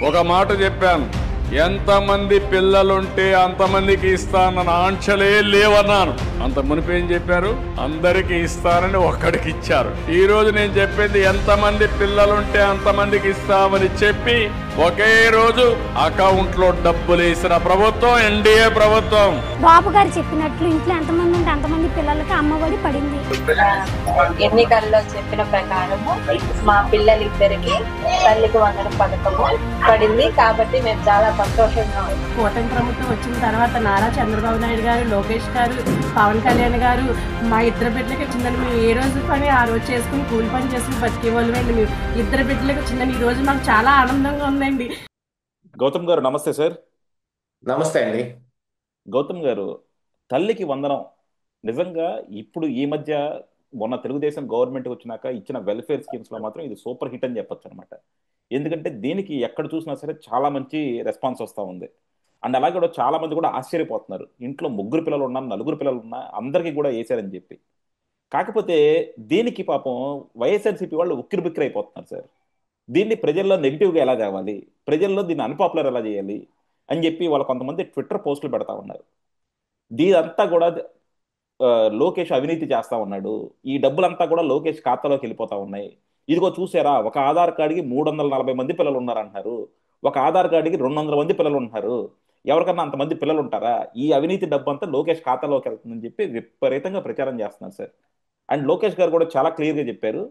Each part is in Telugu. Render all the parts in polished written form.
ఒక మాట చెప్పాను, ఎంతమంది పిల్లలుంటే అంతమందికి ఇస్తానన్న ఆంక్షలే లేవన్నాను. అంత మునిపేం చెప్పారు? అందరికీ ఇస్తానని ఒక్కడికి ఇచ్చారు. ఈ రోజు నేను చెప్పింది, ఎంతమంది పిల్లలుంటే అంతమందికి ఇస్తామని చెప్పి ఒకే రోజు అకౌంట్ లో డబ్బులు వేసిన ప్రభుత్వం ఎన్డీఏ ప్రభుత్వం. బాబు గారు చెప్పినట్లు ఇంట్లో ఎంతమంది ఉంటే అంతమంది పిల్లలకి అమ్మఒడి పడింది. ఎన్నికల్లో చెప్పిన ప్రకారము మా పిల్లలిద్దరికి తల్లికి వందనం పథకము పడింది. కాబట్టి మేము చాలా సంతోషంగా ఉన్నాం. కూటమి ప్రభుత్వం వచ్చిన తర్వాత నారా చంద్రబాబు నాయుడు గారు, లోకేష్ గారు, పవన్ కళ్యాణ్ గారు మా ఇద్దరు బిడ్డలకి వచ్చిందని మేము ఏ రోజు పని ఆ రోజు చేసుకుని కూలి పని చేసుకుని బతికేవాళ్ళమండి. మేము ఇద్దరు బిడ్డలకి వచ్చిందని ఈ రోజు మాకు చాలా ఆనందంగా ఉందండి. గౌతమ్ గారు నమస్తే సార్. నమస్తే అండి. గౌతమ్ గారు, తల్లికి వందనం నిజంగా ఇప్పుడు ఈ మధ్య మొన్న తెలుగుదేశం గవర్నమెంట్ వచ్చినాక ఇచ్చిన వెల్ఫేర్ స్కీమ్స్ లో మాత్రం ఇది సూపర్ హిట్ అని చెప్పొచ్చు అనమాట. ఎందుకంటే దీనికి ఎక్కడ చూసినా సరే చాలా మంచి రెస్పాన్స్ వస్తూ ఉంది. అండ్ అలాగే కూడా చాలా మంది కూడా ఆశ్చర్యపోతున్నారు, ఇంట్లో ముగ్గురు పిల్లలు ఉన్నా నలుగురు పిల్లలు ఉన్నా అందరికీ కూడా వేసారని చెప్పి. కాకపోతే దీనికి పాపం వైఎస్ఆర్సీపీ వాళ్ళు ఉక్కిరి బిక్కిరి అయిపోతున్నారు సార్. దీన్ని ప్రజల్లో నెగిటివ్గా ఎలా తేవాలి, ప్రజల్లో దీన్ని అన్పాపులర్ ఎలా చేయాలి అని చెప్పి వాళ్ళు కొంతమంది ట్విట్టర్ పోస్టులు పెడతా ఉన్నారు. దీనంతా కూడా లోకేష్ అవినీతి చేస్తా ఉన్నాడు, ఈ డబ్బులంతా కూడా లోకేష్ ఖాతాలోకి వెళ్ళిపోతా ఉన్నాయి. ఇదిగో చూసారా, ఒక ఆధార్ కార్డుకి 340 మంది పిల్లలు ఉన్నారంటున్నారు, ఒక ఆధార్ కార్డుకి 200 మంది పిల్లలు ఉంటున్నారు, ఎవరికన్నా అంతమంది పిల్లలు ఉంటారా, ఈ అవినీతి డబ్బు అంతా లోకేష్ ఖాతాలోకి వెళ్తుందని చెప్పి విపరీతంగా ప్రచారం చేస్తున్నారు సార్. అండ్ లోకేష్ గారు కూడా చాలా క్లియర్గా చెప్పారు,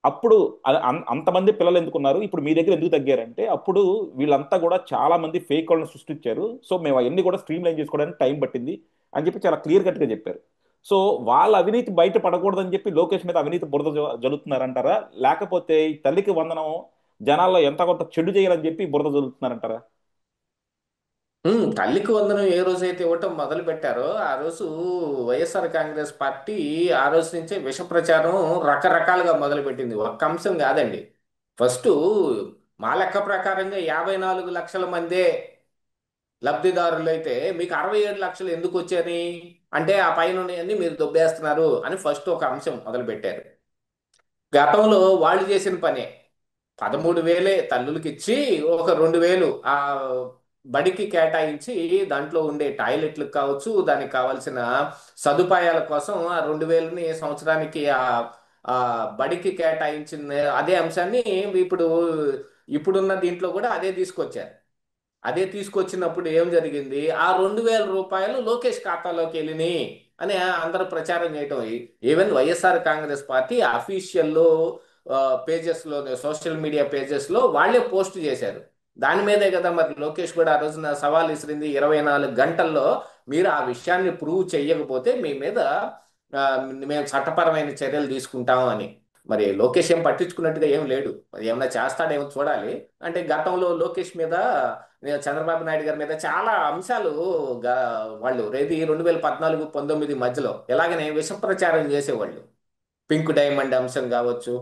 అప్పుడు అంతమంది పిల్లలు ఎందుకున్నారు, ఇప్పుడు మీ దగ్గర ఎందుకు తగ్గారంటే అప్పుడు వీళ్ళంతా కూడా చాలా మంది ఫేక్ వాళ్ళని సృష్టించారు, సో మేము అవన్నీ కూడా స్ట్రీమ్ లైన్ చేసుకోవడానికి టైం పట్టింది అని చెప్పి చాలా క్లియర్ కట్గా చెప్పారు. సో వాళ్ళ అవినీతి బయట పడకూడదని చెప్పి లోకేష్ మీద అవినీతి బురద జల్లుతున్నారంటారా, లేకపోతే ఈ తల్లికి వందనం జనాల్లో ఎంత కొంత చెడు చేయాలని చెప్పి బురద జల్లుతున్నారంటారా? తల్లికి వందనం ఏ రోజైతే ఇవ్వటం మొదలు పెట్టారో ఆ రోజు వైఎస్ఆర్ కాంగ్రెస్ పార్టీ ఆ రోజు నుంచే విష ప్రచారం రకరకాలుగా మొదలుపెట్టింది. ఒక్క అంశం కాదండి. ఫస్ట్ మా లెక్క ప్రకారంగా 54 లక్షల మందే లబ్ధిదారులు అయితే మీకు 67 లక్షలు ఎందుకు వచ్చాయని, అంటే ఆ పైన ఉన్నాయన్నీ మీరు దొబ్బేస్తున్నారు అని ఫస్ట్ ఒక అంశం మొదలు పెట్టారు. గతంలో వాళ్ళు చేసిన పనే 13,000 తల్లులకి ఇచ్చి ఒక 2,000 ఆ బడికి కేటాయించి దాంట్లో ఉండే టాయిలెట్లకు కావచ్చు, దానికి కావాల్సిన సదుపాయాల కోసం ఆ 2,000ని సంవత్సరానికి ఆ బడికి కేటాయించిన అదే అంశాన్ని ఇప్పుడు ఇప్పుడున్న దీంట్లో కూడా అదే తీసుకొచ్చారు. అదే తీసుకొచ్చినప్పుడు ఏం జరిగింది, ఆ 2,000 రూపాయలు లోకేష్ ఖాతాలోకి వెళ్ళినాయి అని అందరూ ప్రచారం చేయటం. ఈవెన్ వైఎస్ఆర్ కాంగ్రెస్ పార్టీ అఫీషియల్లో పేజెస్లో, సోషల్ మీడియా పేజెస్లో వాళ్ళే పోస్ట్ చేశారు. దాని మీదే కదా మరి లోకేష్ కూడా ఆ రోజున సవాల్ విసిరింది, 24 గంటల్లో మీరు ఆ విషయాన్ని ప్రూవ్ చేయకపోతే మీ మీద మేము చట్టపరమైన చర్యలు తీసుకుంటాం అని. మరి లోకేష్ ఏం పట్టించుకున్నట్టుగా ఏం లేడు, మరి ఏమన్నా చేస్తాడేమో చూడాలి. అంటే గతంలో లోకేష్ మీద, చంద్రబాబు నాయుడు గారి మీద చాలా అంశాలు వాళ్ళు 2014-19 మధ్యలో ఎలాగనే విష ప్రచారం చేసేవాళ్ళు. పింక్ డైమండ్ అంశం కావచ్చు,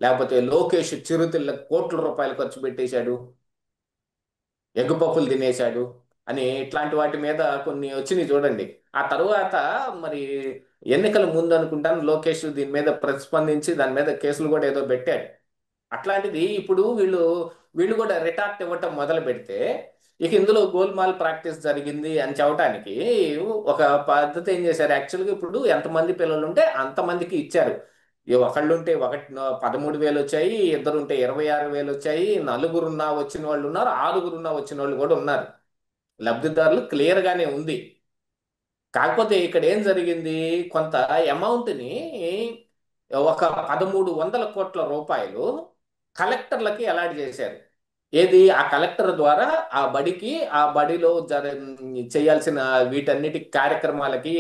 లేకపోతే లోకేష్ చిరుతిళ్ళ కోట్ల రూపాయలు ఖర్చు పెట్టేశాడు, ఎగ్గుపప్పులు తినేశాడు అని ఇట్లాంటి వాటి మీద కొన్ని వచ్చినాయి చూడండి. ఆ తరువాత మరి ఎన్నికల ముందు అనుకుంటాను లోకేష్ దీని మీద ప్రతిస్పందించి దాని మీద కేసులు కూడా ఏదో పెట్టాడు. అట్లాంటిది ఇప్పుడు వీళ్ళు కూడా రిటార్ట్ ఇవ్వటం మొదలు పెడితే ఇక ఇందులో గోల్మాల్ ప్రాక్టీస్ జరిగింది అని చెప్పడానికి ఒక పద్ధతి ఏం చేశారు. యాక్చువల్గా ఇప్పుడు ఎంతమంది పిల్లలు ఉంటే అంతమందికి ఇచ్చారు. ఒకళ్ళుంటే 13,000 వచ్చాయి, ఇద్దరుంటే 26,000 వచ్చాయి, నలుగురున్నా వచ్చిన వాళ్ళు ఉన్నారు, ఆరుగురున్నా వచ్చిన వాళ్ళు కూడా ఉన్నారు. లబ్ధిదారులు క్లియర్ గానే ఉంది. కాకపోతే ఇక్కడ ఏం జరిగింది, కొంత అమౌంట్ని ఒక 1,300 కోట్ల రూపాయలు కలెక్టర్లకి అలాట్ చేశారు. ఏది, ఆ కలెక్టర్ ద్వారా ఆ బడికి, ఆ బడిలో చేయాల్సిన వీటన్నిటి కార్యక్రమాలకి,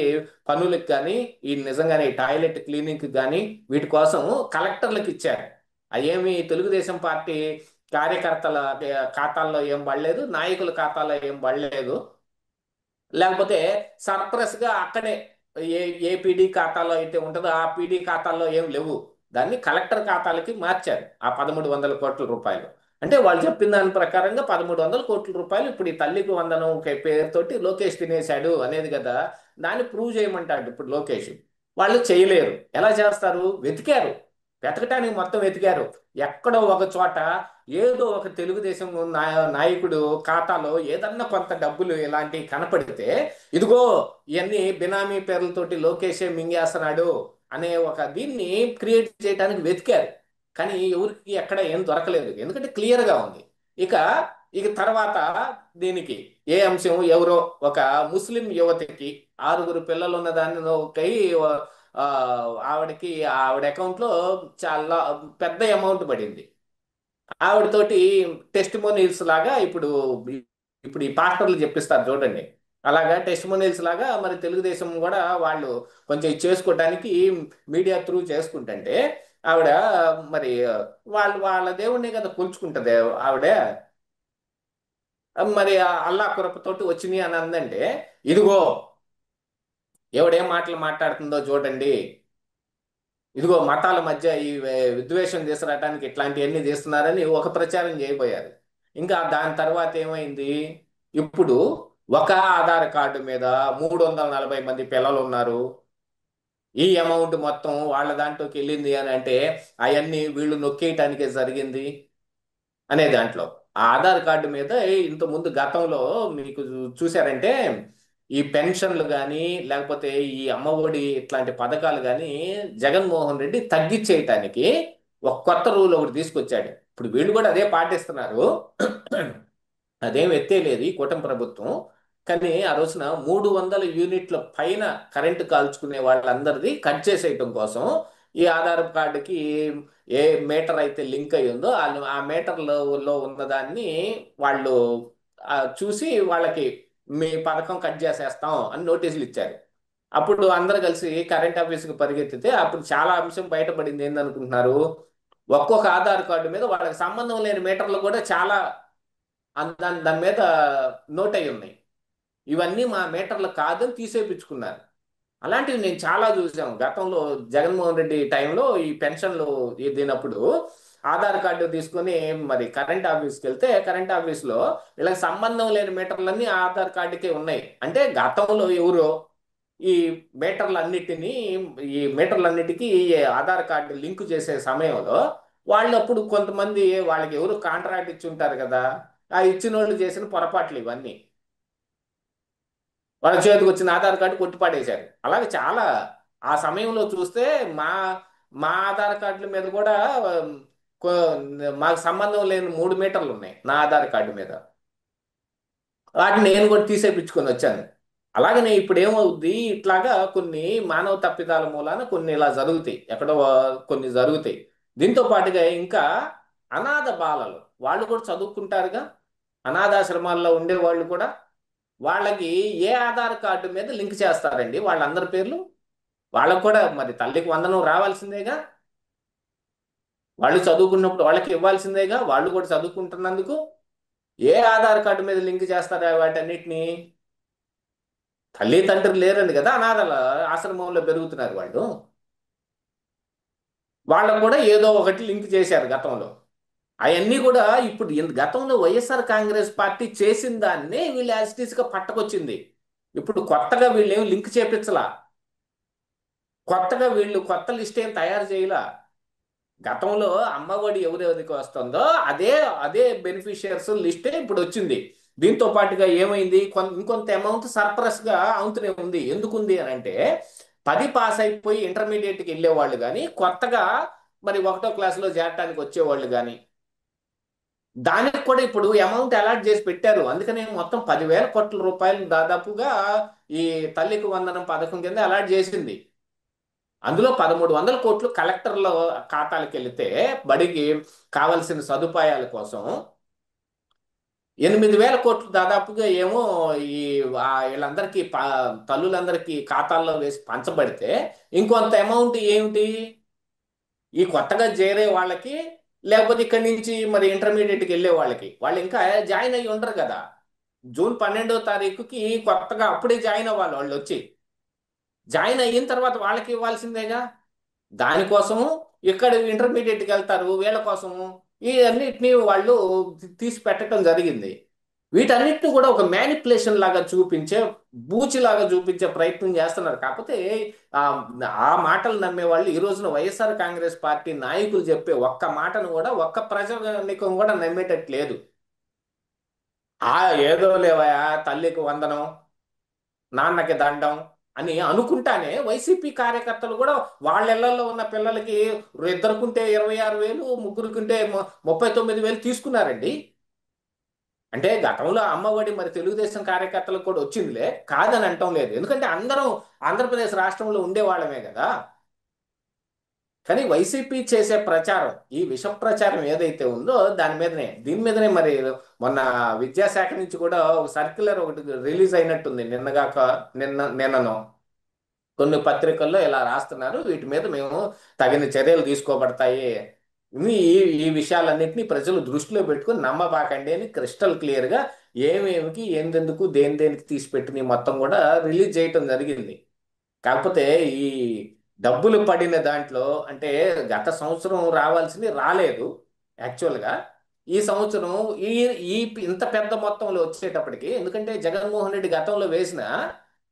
పనులకు కానీ, ఈ నిజంగానే టాయిలెట్ క్లీనింగ్ కానీ వీటి కోసం కలెక్టర్లకు ఇచ్చారు. అవేమి తెలుగుదేశం పార్టీ కార్యకర్తల ఖాతాల్లో ఏం పడలేదు, నాయకుల ఖాతాల్లో ఏం పడలేదు. లేకపోతే సర్ప్రస్ గా అక్కడే ఏ పీడీ ఖాతాలో అయితే ఉంటుందో ఆ పీడీ ఖాతాల్లో ఏం లేవు, దాన్ని కలెక్టర్ ఖాతాలకి మార్చారు ఆ 1,300 కోట్ల రూపాయలు. అంటే వాళ్ళు చెప్పిన దాని ప్రకారంగా 1,300 కోట్ల రూపాయలు ఇప్పుడు ఈ తల్లికి వందనం పేరుతోటి లోకేష్ తినేశాడు అనేది కదా, దాన్ని ప్రూవ్ చేయమంటాడు ఇప్పుడు లోకేష్. వాళ్ళు చేయలేరు. ఎలా చేస్తారు, వెతికారు, వెతకటానికి మొత్తం వెతికారు. ఎక్కడో ఒక చోట ఏదో ఒక తెలుగుదేశం నాయకుడు ఖాతాలో ఏదన్నా కొంత డబ్బులు ఇలాంటివి కనపడితే, ఇదిగో ఇవన్నీ బినామీ పేర్లతోటి లోకేషే మింగేస్తున్నాడు అనే ఒక దీన్ని క్రియేట్ చేయడానికి వెతికారు. కానీ ఎవరికి ఎక్కడ ఏం దొరకలేదు, ఎందుకంటే క్లియర్గా ఉంది. ఇక ఇక తర్వాత దీనికి ఏ అంశం, ఎవరో ఒక ముస్లిం యువతికి 6 పిల్లలు ఉన్న దానికై ఆ, ఆవిడ అకౌంట్లో చాలా పెద్ద అమౌంట్ పడింది. ఆవిడతోటి టెస్టిమోనియల్స్ లాగా ఇప్పుడు ఇప్పుడు ఈ పాస్టర్లు చెప్పిస్తారు చూడండి, అలాగా టెస్టిమోనియల్స్ లాగా మరి తెలుగుదేశం కూడా వాళ్ళు కొంచెం ఇది చేసుకోవటానికి మీడియా త్రూ చేసుకుంటుంటే, ఆవిడ మరి వాళ్ళ దేవుణ్ణి కదా కొలుచుకుంటది ఆవిడ. మరి ఆ అల్లా కృపతోటి వచ్చినాయి అని అందంటే, ఇదిగో ఎవడేం మాటలు మాట్లాడుతుందో చూడండి, ఇదిగో మతాల మధ్య ఈ విద్వేషం తీసుకురావడానికి ఇట్లాంటివన్నీ చేస్తున్నారని ఒక ప్రచారం చేయబోయారు. ఇంకా దాని తర్వాత ఏమైంది, ఇప్పుడు ఒక ఆధార్ కార్డు మీద 340 మంది పిల్లలు ఉన్నారు, ఈ అమౌంట్ మొత్తం వాళ్ళ దాంట్లోకి వెళ్ళింది అని అంటే అవన్నీ వీళ్ళు నొక్కేయటానికే జరిగింది అనే దాంట్లో. ఆ ఆధార్ కార్డు మీద ఇంత ముందు గతంలో మీకు చూసారంటే ఈ పెన్షన్లు కానీ లేకపోతే ఈ అమ్మఒడి ఇట్లాంటి పథకాలు కానీ జగన్మోహన్ రెడ్డి తగ్గించేయటానికి ఒక కొత్త రూల్ ఒకటి తీసుకొచ్చాడు. ఇప్పుడు వీళ్ళు కూడా అదే పాటిస్తున్నారు, అదేం ఎత్తేలేదు ఈ కూటమి ప్రభుత్వం. కానీ ఆ రోజున 300 యూనిట్ల పైన కరెంటు కాల్చుకునే వాళ్ళందరిది కట్ చేసేయటం కోసం ఈ ఆధార్ కార్డుకి ఏ మీటర్ అయితే లింక్ అయి ఉందో ఆ మీటర్లో ఉన్నదాన్ని వాళ్ళు చూసి వాళ్ళకి మీ పథకం కట్ చేసేస్తాం అని నోటీసులు ఇచ్చారు. అప్పుడు అందరు కలిసి కరెంట్ ఆఫీస్కి పరిగెత్తితే అప్పుడు చాలా అంశం బయటపడింది. ఏందనుకుంటున్నారు, ఒక్కొక్క ఆధార్ కార్డు మీద వాళ్ళకి సంబంధం లేని మీటర్లు కూడా చాలా దాని మీద నోట్ అయి ఉన్నాయి. ఇవన్నీ మా మీటర్లు కాదని తీసేపించుకున్నారు. అలాంటివి నేను చాలా చూసాను గతంలో జగన్మోహన్ రెడ్డి టైంలో. ఈ పెన్షన్లు దినప్పుడు ఆధార్ కార్డు తీసుకొని మరి కరెంట్ ఆఫీస్కి వెళ్తే కరెంట్ ఆఫీస్లో వీళ్ళకి సంబంధం లేని మీటర్లన్నీ ఆధార్ కార్డుకే ఉన్నాయి. అంటే గతంలో ఎవరో ఈ మీటర్లన్నిటికీ ఆధార్ కార్డు లింక్ చేసే సమయంలో వాళ్ళు అప్పుడు కొంతమంది వాళ్ళకి ఎవరు కాంట్రాక్ట్ ఇచ్చి ఉంటారు కదా, ఆ ఇచ్చిన వాళ్ళు చేసిన పొరపాట్లు ఇవన్నీ వాళ్ళ చేతికి వచ్చిన ఆధార్ కార్డు కొట్టిపాడేశారు. అలాగే చాలా ఆ సమయంలో చూస్తే మా మా ఆధార్ కార్డుల మీద కూడా కొ- మాకు సంబంధం లేని 3 మీటర్లు ఉన్నాయి నా ఆధార్ కార్డు మీద. వాటిని నేను కూడా తీసేపించుకొని వచ్చాను. అలాగనే ఇప్పుడు ఏమవుద్ది, ఇట్లాగా కొన్ని మానవ తప్పిదాల మూలాన కొన్ని ఇలా జరుగుతాయి, ఎక్కడో కొన్ని జరుగుతాయి. దీంతో పాటుగా ఇంకా అనాథ బాలలు వాళ్ళు కూడా చదువుకుంటారుగా, అనాథాశ్రమాల్లో ఉండే వాళ్ళు కూడా వాళ్ళకి ఏ ఆధార్ కార్డు మీద లింక్ చేస్తారండి వాళ్ళందరి పేర్లు? వాళ్ళకు కూడా మరి తల్లికి వందనం రావాల్సిందేగా, వాళ్ళు చదువుకున్నప్పుడు వాళ్ళకి ఇవ్వాల్సిందేగా, వాళ్ళు కూడా చదువుకుంటున్నందుకు. ఏ ఆధార్ కార్డు మీద లింక్ చేస్తారా వాటన్నిటిని? తల్లి తండ్రి లేరండి కదా, అనాథల ఆశ్రమంలో పెరుగుతున్నారు వాళ్ళు. వాళ్ళకు కూడా ఏదో ఒకటి లింక్ చేశారు గతంలో. అవన్నీ కూడా ఇప్పుడు గతంలో వైఎస్ఆర్ కాంగ్రెస్ పార్టీ చేసిన దాన్నే వీళ్ళు యాజిటీస్గా పట్టకొచ్చింది. ఇప్పుడు కొత్తగా వీళ్ళు ఏం లింక్ చేపించలా, కొత్తగా వీళ్ళు కొత్త లిస్ట్ ఏం తయారు చేయలా. గతంలో అమ్మఒడి ఎవరెవరికి వస్తుందో అదే అదే బెనిఫిషియర్స్ లిస్టే ఇప్పుడు వచ్చింది. దీంతో పాటుగా ఏమైంది, ఇంకొంత అమౌంట్ సర్ప్లస్ గా అవుతూనే ఉంది. ఎందుకుంది అని అంటే 10 పాస్ అయిపోయి ఇంటర్మీడియట్కి వెళ్ళేవాళ్ళు కానీ కొత్తగా మరి 1వ క్లాసులో చేరటానికి వచ్చేవాళ్ళు కానీ దానికి కూడా ఇప్పుడు అమౌంట్ అలాట్ చేసి పెట్టారు. అందుకని మొత్తం 10,000 కోట్ల రూపాయలు దాదాపుగా ఈ తల్లికి వందనం పథకం కింద అలాట్ చేసింది. అందులో 1,300 కోట్లు కలెక్టర్ల ఖాతాలకు వెళితే బడికి కావలసిన సదుపాయాల కోసం 8,000 కోట్లు దాదాపుగా ఏమో ఈ వీళ్ళందరికీ తల్లులందరికీ ఖాతాల్లో వేసి పంచబడితే ఇంకొంత అమౌంట్ ఏమిటి ఈ కొత్తగా చేరే వాళ్ళకి, లేకపోతే ఇక్కడి నుంచి మరి ఇంటర్మీడియట్కి వెళ్ళే వాళ్ళకి. వాళ్ళు ఇంకా జాయిన్ అయ్యి ఉండరు కదా, జూన్ 12వ తారీఖుకి కొత్తగా అప్పుడే జాయిన్ అవ్వాలి. వాళ్ళు వచ్చి జాయిన్ అయిన తర్వాత వాళ్ళకి ఇవ్వాల్సిందేగా. దానికోసము ఇక్కడ ఇంటర్మీడియట్కి వెళ్తారు, వీళ్ళ కోసము ఈ అన్నిటినీ వాళ్ళు తీసి పెట్టడం జరిగింది. వీటన్నిటిని కూడా ఒక మ్యానిపులేషన్ లాగా చూపించే, బూచిలాగా చూపించే ప్రయత్నం చేస్తున్నారు. కాకపోతే ఆ ఆ మాటలు నమ్మే వాళ్ళు ఈ రోజున వైఎస్ఆర్ కాంగ్రెస్ పార్టీ నాయకులు చెప్పే ఒక్క మాటను కూడా ఒక్క ప్రజానికం కూడా నమ్మేటట్లేదు. ఆ ఏదో లేవయా, తల్లికి వందనం, నాన్నకి దండం అని అనుకుంటానే వైసీపీ కార్యకర్తలు కూడా వాళ్ళ ఇళ్లలో ఉన్న పిల్లలకి ఇద్దరుకుంటే 26,000, ముగ్గురుకుంటే 39,000 తీసుకున్నారండి. అంటే గతంలో అమ్మఒడి మరి తెలుగుదేశం కార్యకర్తలకు కూడా వచ్చిందిలే, కాదని అంటం లేదు. ఎందుకంటే అందరం ఆంధ్రప్రదేశ్ రాష్ట్రంలో ఉండేవాళ్ళమే కదా. కానీ వైసీపీ చేసే ప్రచారం, ఈ విష ప్రచారం ఏదైతే ఉందో దీని మీదనే మరి మొన్న విద్యాశాఖ నుంచి కూడా ఒక సర్క్యులర్ ఒకటి రిలీజ్ అయినట్టుంది, నిన్ననో కొన్ని పత్రికల్లో ఇలా రాస్తున్నారు. వీటి మీద మేము తగిన చర్యలు తీసుకోబడతాయి, ఈ విషయాలన్నింటినీ ప్రజలు దృష్టిలో పెట్టుకుని నమ్మబాకండి అని క్రిస్టల్ క్లియర్ గా ఏమేమికి ఏందెందుకు దేనికి తీసి పెట్టిన మొత్తం కూడా రిలీజ్ చేయటం జరిగింది. కాకపోతే ఈ డబ్బులు పడిన దాంట్లో అంటే గత సంవత్సరం రావాల్సింది రాలేదు యాక్చువల్గా. ఈ సంవత్సరం ఈ ఈ ఇంత పెద్ద మొత్తంలో వచ్చేటప్పటికి, ఎందుకంటే జగన్మోహన్ రెడ్డి గతంలో వేసిన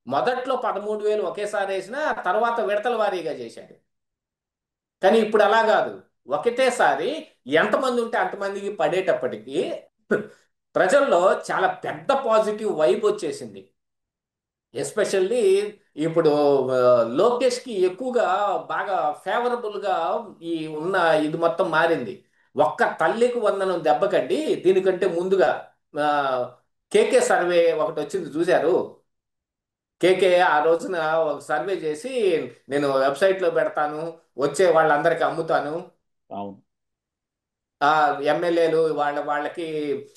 మొదట్లో 13,000 ఒకేసారి వేసిన, తర్వాత విడతల వారీగా చేశాడు. కానీ ఇప్పుడు అలా కాదు, ఒకటేసారి ఎంతమంది ఉంటే అంతమందికి పడేటప్పటికి ప్రజల్లో చాలా పెద్ద పాజిటివ్ వైబ్ వచ్చేసింది. ఎస్పెషల్లీ ఇప్పుడు లోకేష్కి ఎక్కువగా బాగా ఫేవరబుల్గా ఈ ఉన్న ఇది మొత్తం మారింది. ఒక్క తల్లికి వందనం దెబ్బకండి, దీనికంటే ముందుగా కేకే సర్వే ఒకటి వచ్చింది చూశారు. కేకే ఆ రోజున ఒక సర్వే చేసి నేను వెబ్సైట్లో పెడతాను, వచ్చే వాళ్ళందరికీ అమ్ముతాను, అవును. ఆ ఎమ్మెల్యేలు వాళ్ళకి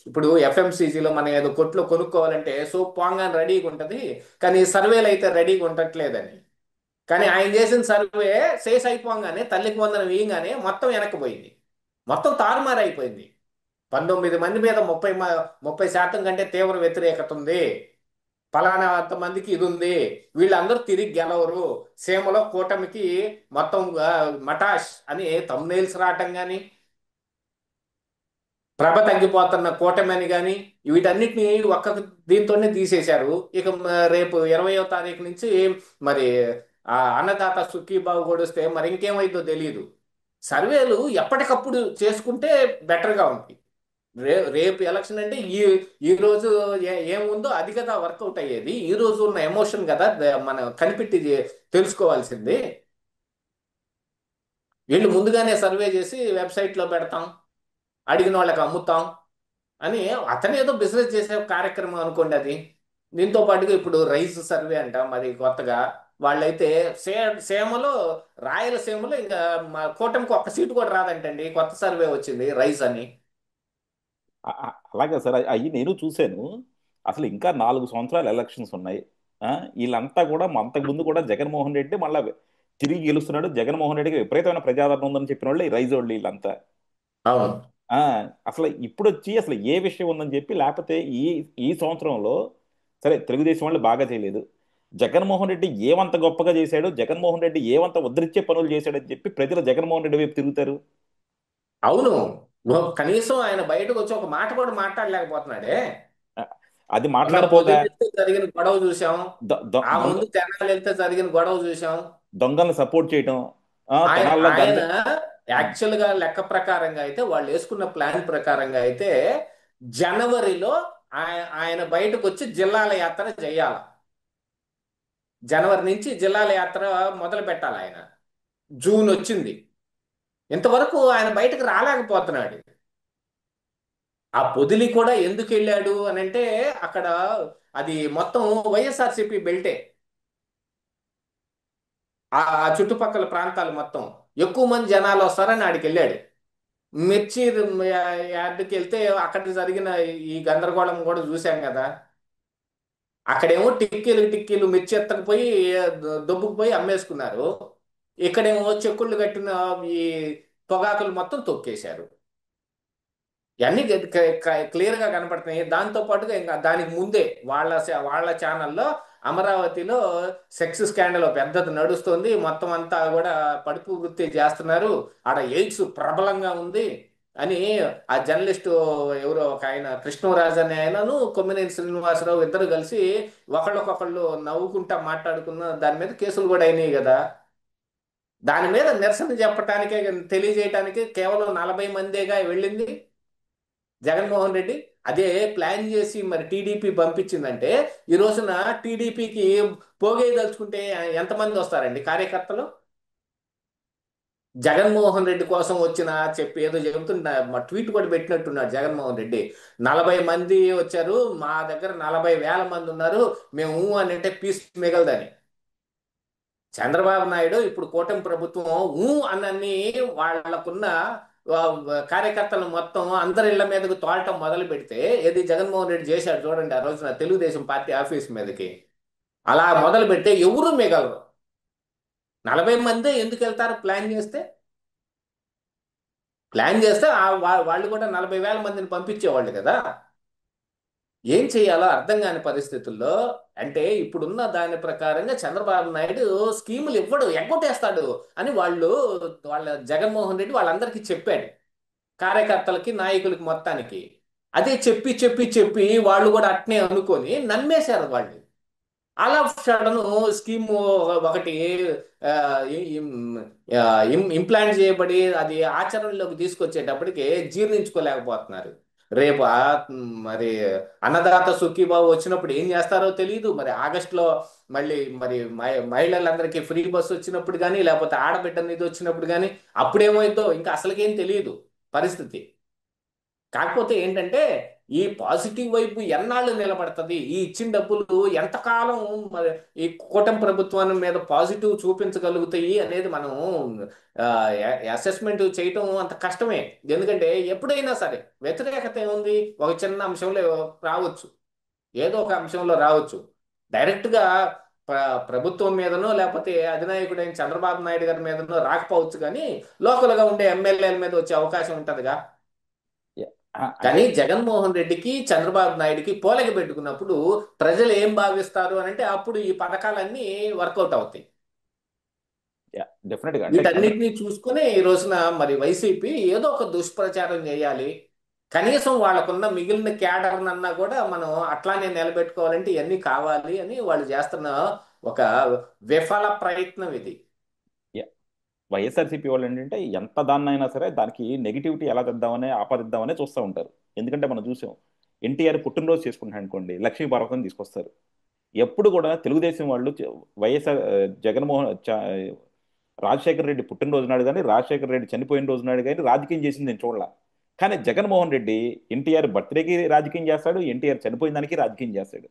ఇప్పుడు ఎఫ్ఎంసీజీలో మనం ఏదో కొట్లో కొనుక్కోవాలంటే సోప్ పోంగానే రెడీగా ఉంటుంది, కానీ సర్వేలు అయితే రెడీగా ఉండట్లేదని. కానీ ఆయన చేసిన సర్వే సేస్ అయిపోగానే తల్లికి వందనం వేయగానే మొత్తం వెనక్కిపోయింది, మొత్తం తారుమారు అయిపోయింది. 19 మంది మీద 30% కంటే తీవ్ర వ్యతిరేకత ఉంది, ఫలానా అంతమందికి ఇది ఉంది, వీళ్ళందరూ తిరిగి గెలవరు, సీమలో కూటమికి మొత్తం మటాష్ అని తమ్నైల్స్ రావటం కానీ, ప్రభ తగ్గిపోతున్న కూటమి అని కానీ, వీటన్నిటిని ఒక్క దీంతోనే తీసేశారు. ఇక రేపు 20వ తారీఖు నుంచి మరి ఆ అన్నదాత సుఖీబాబు కూడా వస్తే మరి ఇంకేమైందో తెలియదు. సర్వేలు ఎప్పటికప్పుడు చేసుకుంటే బెటర్గా ఉంది. రేపు ఎలక్షన్ అంటే ఈ రోజు ఏముందో అది కదా వర్కౌట్ అయ్యేది. ఈ రోజు ఉన్న ఎమోషన్ కదా మనం కనిపెట్టి తెలుసుకోవాల్సింది. వీళ్ళు ముందుగానే సర్వే చేసి వెబ్సైట్లో పెడతాం, అడిగిన వాళ్ళకి అమ్ముతాం అని అతను ఏదో బిజినెస్ చేసే కార్యక్రమం అనుకోండి అది. దీంతో పాటుగా ఇప్పుడు రైస్ సర్వే అంట మరి కొత్తగా, వాళ్ళైతే సీమలో రాయలసీమలో ఇంకా కూటమికి ఒక్క సీటు కూడా రాదంటండి, కొత్త సర్వే వచ్చింది రైస్ అని. అలాగే సార్, అవి నేను చూశాను. అసలు ఇంకా 4 సంవత్సరాలు ఎలక్షన్స్ ఉన్నాయి. వీళ్ళంతా కూడా అంతకుముందు కూడా జగన్మోహన్ రెడ్డి మళ్ళా తిరిగి గెలుస్తున్నాడు, జగన్మోహన్ రెడ్డికి విపరీతమైన ప్రజాదరణ ఉందని చెప్పిన వాళ్ళు ఈ రైజ్ వాళ్ళు వీళ్ళంతా. అవును. అసలు ఇప్పుడు వచ్చి అసలు ఏ విషయం ఉందని చెప్పి, లేకపోతే ఈ ఈ సంవత్సరంలో సరే తెలుగుదేశం వాళ్ళు బాగా చేయలేదు, జగన్మోహన్ రెడ్డి ఏమంత గొప్పగా చేశాడు, జగన్మోహన్ రెడ్డి ఏమంత ఉద్ధరించే పనులు చేశాడని చెప్పి ప్రజలు జగన్మోహన్ రెడ్డి వైపు తిరుగుతారు. అవును, కనీసం ఆయన బయటకు వచ్చి ఒక మాట కూడా మాట్లాడలేకపోతున్నాడే. అది మాట్లాడపోగా జరిగిన గొడవ చూసాం, ఆ ముందు తెనాలి వెళ్తే జరిగిన గొడవ చూసాం, దొంగలను సపోర్ట్ చేయటం. ఆయన యాక్చువల్ గా లెక్క ప్రకారంగా అయితే వాళ్ళు వేసుకున్న ప్లాన్ ప్రకారంగా అయితే జనవరిలో ఆయన బయటకు వచ్చి జిల్లాల యాత్ర చేయాల. జనవరి నుంచి జిల్లాల యాత్ర మొదలు పెట్టాలి ఆయన. జూన్ వచ్చింది, ఇంతవరకు ఆయన బయటకు రాలేకపోతున్నాడు. ఆ పొదిలి కూడా ఎందుకు వెళ్ళాడు అని అంటే అక్కడ అది మొత్తం వైఎస్ఆర్సీపీ బెల్టే, ఆ చుట్టుపక్కల ప్రాంతాలు మొత్తం ఎక్కువ మంది జనాలు వస్తారని ఆడికి వెళ్ళాడు. మిర్చి యార్డుకి వెళ్తే అక్కడ జరిగిన ఈ గందరగోళం కూడా చూశాం కదా. అక్కడేమో టిక్కీలు మిర్చి ఎత్తకపోయి దొబ్బుకుపోయి అమ్మేసుకున్నారు, ఇక్కడేమో చెక్కుళ్ళు కట్టిన ఈ పొగాకులు మొత్తం తొక్కేశారు. ఇవన్నీ క్లియర్ గా కనపడుతున్నాయి. దాంతో పాటుగా ఇంకా దానికి ముందే వాళ్ళ ఛానల్లో అమరావతిలో సెక్స్ స్కాండల్ పెద్దది నడుస్తుంది, మొత్తం అంతా కూడా పడుపు వృత్తి చేస్తున్నారు, ఆడ ఎయిడ్స్ ప్రబలంగా ఉంది, అని ఆ జర్నలిస్టు ఎవరో ఒక ఆయన కృష్ణరాజు అనే ఆయనను కొమ్మినేని శ్రీనివాసరావు ఇద్దరు కలిసి ఒకళ్ళకొకళ్ళు నవ్వుకుంటా మాట్లాడుకున్న దాని మీద కేసులు కూడా అయినాయి కదా. దాని మీద నిరసన చెప్పటానికే, తెలియజేయటానికి కేవలం 40 మందేగా వెళ్ళింది జగన్మోహన్ రెడ్డి. అదే ప్లాన్ చేసి మరి టీడీపీ పంపించిందంటే ఈ రోజున టీడీపీకి పోగేయదలుచుకుంటే ఎంతమంది వస్తారండి కార్యకర్తలు? జగన్మోహన్ రెడ్డి కోసం వచ్చిన చెప్పి ఏదో చెబుతున్నా, మా ట్వీట్ కూడా పెట్టినట్టున్నాడు జగన్మోహన్ రెడ్డి. 40 మంది వచ్చారు, మా దగ్గర 40,000 మంది ఉన్నారు, మేము ఊ అని అంటే పీస్ మిగలదని. చంద్రబాబు నాయుడు ఇప్పుడు కూటమి ప్రభుత్వం ఊ అన్నన్ని వాళ్ళకున్న కార్యకర్తలు మొత్తం అందరి ఇళ్ల మీదకు తోలటం మొదలు పెడితే, ఏది జగన్మోహన్ రెడ్డి చేశాడు చూడండి ఆ రోజున తెలుగుదేశం పార్టీ ఆఫీస్ మీదకి. అలా మొదలు పెడితే ఎవరు మిగలరు. 40 మందే ఎందుకు వెళ్తారు ప్లాన్ చేస్తే? ప్లాన్ చేస్తే వాళ్ళు కూడా 40,000 మందిని పంపించేవాళ్ళు కదా. ఏం చేయాలో అర్థం కాని పరిస్థితుల్లో, అంటే ఇప్పుడున్న దాని ప్రకారంగా చంద్రబాబు నాయుడు స్కీములు ఇవ్వడు, ఎగ్గొట్టేస్తాడు అని వాళ్ళ జగన్మోహన్ రెడ్డి వాళ్ళందరికీ చెప్పాడు, కార్యకర్తలకి నాయకులకి మొత్తానికి. అదే చెప్పి చెప్పి చెప్పి వాళ్ళు కూడా అట్నే అనుకొని నమ్మేశారు వాళ్ళు. ఆల్ ఆఫ్ సడన్ స్కీమ్ ఒకటి ఇంప్లాంట్ చేయబడి అది ఆచరణలోకి తీసుకొచ్చేటప్పటికి జీర్ణించుకోలేకపోతున్నారు. రేపు మరి అన్నదాత సుఖీబాబు వచ్చినప్పుడు ఏం చేస్తారో తెలియదు. మరి ఆగస్టులో మళ్ళీ మరి మహిళలందరికీ ఫ్రీ బస్సు వచ్చినప్పుడు కానీ, లేకపోతే ఆడబిడ్డ నిధి వచ్చినప్పుడు కానీ అప్పుడేమైందో ఇంకా అసలుకేం తెలియదు పరిస్థితి. కాకపోతే ఏంటంటే ఈ పాజిటివ్ వైపు ఎన్నాళ్ళు నిలబడుతుంది, ఈ ఇచ్చిన డబ్బులు ఎంతకాలం మరి ఈ కూటమి ప్రభుత్వాన్ని మీద పాజిటివ్ చూపించగలుగుతాయి అనేది మనం అసెస్మెంట్ చేయటం అంత కష్టమే. ఎందుకంటే ఎప్పుడైనా సరే వ్యతిరేకత ఏముంది, ఒక చిన్న అంశంలో రావచ్చు, ఏదో ఒక అంశంలో రావచ్చు. డైరెక్ట్గా ప్రభుత్వం మీదనో లేకపోతే అధినాయకుడైన చంద్రబాబు నాయుడు గారి మీదనో రాకపోవచ్చు, కానీ లోకల్గా ఉండే ఎమ్మెల్యేల మీద వచ్చే అవకాశం ఉంటుందిగా. కానీ జగన్మోహన్ రెడ్డికి చంద్రబాబు నాయుడికి పోలిక పెట్టుకున్నప్పుడు ప్రజలు ఏం భావిస్తారు అని అంటే అప్పుడు ఈ పథకాలన్నీ వర్కౌట్ అవుతాయి. డెఫినెట్ గా వీటన్నిటిని చూసుకుని ఈ రోజున మరి వైసీపీ ఏదో ఒక దుష్ప్రచారం చేయాలి. కనీసం వాళ్ళకున్న మిగిలిన క్యాడర్ అన్నా కూడా మనం అట్లానే నిలబెట్టుకోవాలంటే ఇవన్నీ కావాలి అని వాళ్ళు చేస్తున్న ఒక విఫల ప్రయత్నం ఇది. వైఎస్ఆర్సీపీ వాళ్ళు ఏంటంటే ఎంత దాన్నైనా సరే దానికి నెగిటివిటీ ఎలా తెద్దామని ఆపాదిద్దామని చూస్తూ ఉంటారు. ఎందుకంటే మనం చూసాం, ఎన్టీఆర్ పుట్టినరోజు చేసుకుంటున్నాడు అనుకోండి, లక్ష్మీ భారతం తీసుకొస్తారు. ఎప్పుడు కూడా తెలుగుదేశం వాళ్ళు వైఎస్ఆర్ రాజశేఖర రెడ్డి పుట్టినరోజు నాడు కానీ, రాజశేఖర రెడ్డి చనిపోయిన రోజు నాడు కానీ రాజకీయం చేసింది నేను చూడాల. కానీ జగన్మోహన్ రెడ్డి ఎన్టీఆర్ బర్త్డేకి రాజకీయం చేస్తాడు, ఎన్టీఆర్ చనిపోయిన దానికి రాజకీయం చేస్తాడు.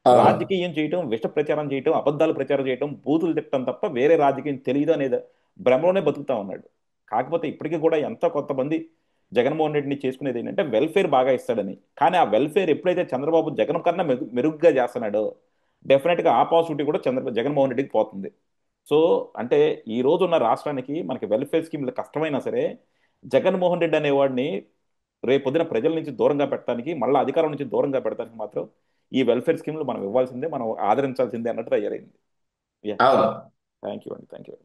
రాజకీయం చేయటం, విష ప్రచారం చేయటం, అబద్ధాలు ప్రచారం చేయటం, బూతులు తిట్టడం తప్ప వేరే రాజకీయం తెలియదు అనేది భ్రమలోనే బతుకుతా ఉన్నాడు. కాకపోతే ఇప్పటికీ కూడా ఎంతో కొంతమంది జగన్మోహన్ రెడ్డిని చేసుకునేది ఏంటంటే వెల్ఫేర్ బాగా ఇస్తాడని. కానీ ఆ వెల్ఫేర్ ఎప్పుడైతే చంద్రబాబు జగన్ కన్నా మెరుగ్గా చేస్తున్నాడో డెఫినెట్గా ఆ పాజిటివిటీ కూడా జగన్మోహన్ రెడ్డికి పోతుంది. సో అంటే ఈ రోజు ఉన్న రాష్ట్రానికి మనకి వెల్ఫేర్ స్కీమ్లు కష్టమైనా సరే జగన్మోహన్ రెడ్డి అనేవాడిని రేపొద్దున ప్రజల నుంచి దూరంగా పెట్టడానికి, మళ్ళీ అధికారం నుంచి దూరంగా పెట్టడానికి మాత్రం ఈ వెల్ఫేర్ స్కీమ్లు మనం ఇవ్వాల్సిందే, మనం ఆదరించాల్సిందే అన్నట్టు తయారైంది. థ్యాంక్ యూ అండి. Thank you.